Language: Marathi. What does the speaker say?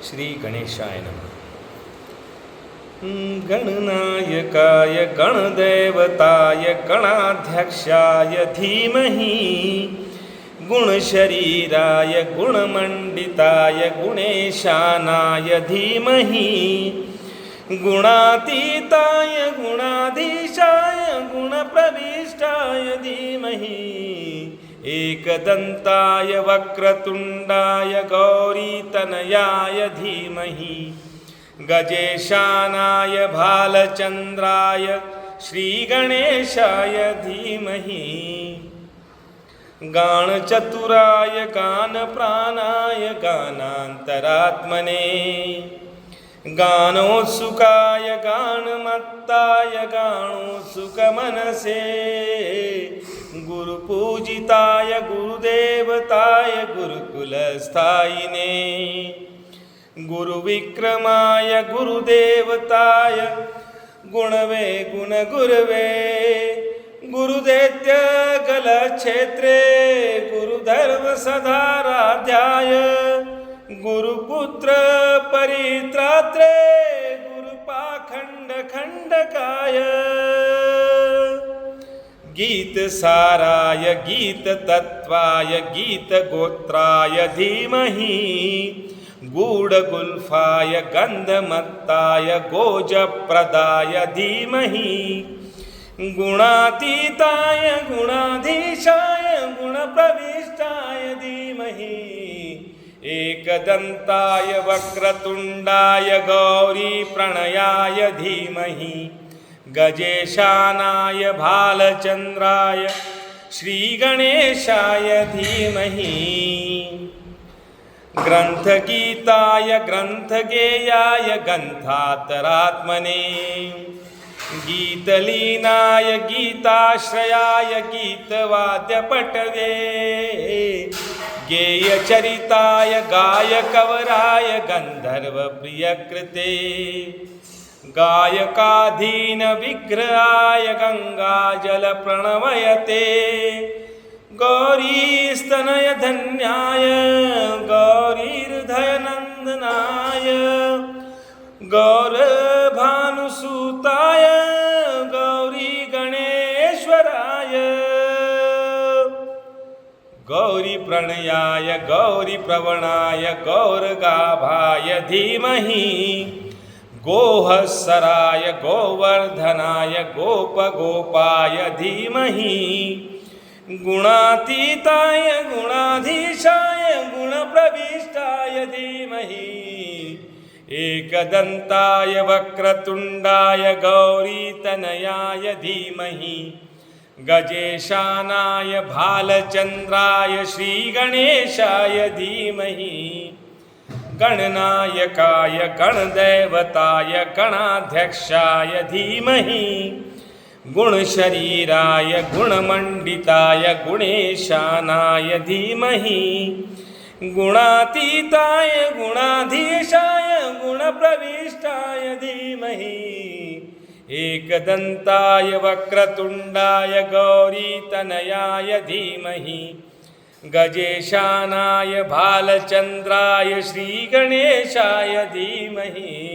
श्री गणेशाय नमः. गणनायकाय गणदेवताय गणाध्यक्षाय धीमहि गुणशरीराय गुणमण्डिताय गुणेशानाय धीमहि गुणातीताय गुणाधीशाय गुणप्रविष्टाय धीमहि एकदन्ताय वक्रतुण्डाय गौरीतनयाय धीमहि गजेशानाय भालचन्द्राय श्रीगणेशाय धीमहि गानचतुराय गानप्राणाय गानान्तरात्मने गानोत्सुकाय गानमत्ताय गानोत्सुकमनसे गुरुपूजिताय गुरुदेवताय गुरुकुलस्थायिने गुरुविक्रमाय गुरुदेवताय गुणवे गुणगुरवे गुरुदैत्य गलक्षेत्रे गुरुधर्मसदाराध्याय गुरुपुत्र परित्रात्रे गुरुपाखण्डखण्डकाय गीतसाराय गीततत्त्वाय गीतगोत्राय धीमहि गूढगुल्फाय गन्धमत्ताय गोजप्रदाय धीमहि गुणातीताय गुणाधीशाय गुणप्रविष्टाय धीमहि एकदन्ताय वक्रतुण्डाय गौरीप्रणयाय धीमहि गजेशानाय भालचन्द्राय श्रीगणेशाय धीमहि ग्रन्थगीताय ग्रन्थगेयाय गन्धातरात्मने गीतलीनाय गीताश्रयाय गीतवाद्यपटवे गेयचरिताय गायकवराय गन्धर्वप्रियकृते गायकाधीनविग्रहाय गङ्गाजलप्रणवयते गौरीस्तनयधन्याय गौरीहृदयनन्दनाय गौरभानुसुताय गौरीगणेश्वराय गौरीप्रणयाय गौरीप्रवणाय गौरगाभाय धीमहि गोहस्सराय गोवर्धनाय गोपगोपाय धीमहि गुणातीताय गुणाधीशाय गुणप्रविष्टाय धीमहि एकदन्ताय वक्रतुण्डाय गौरीतनयाय धीमहि गजेशानाय भालचन्द्राय श्रीगणेशाय धीमहि गणनायकाय गणदेवताय गणाध्यक्षाय धीमहि गुणशरीराय गुणमण्डिताय गुणेशानाय धीमहि गुणातीताय गुणाधीशाय गुणप्रविष्टाय धीमहि एकदन्ताय वक्रतुण्डाय गौरीतनयाय धीमहि गजेशानाय भालचन्द्राय श्रीगणेशाय धीमहि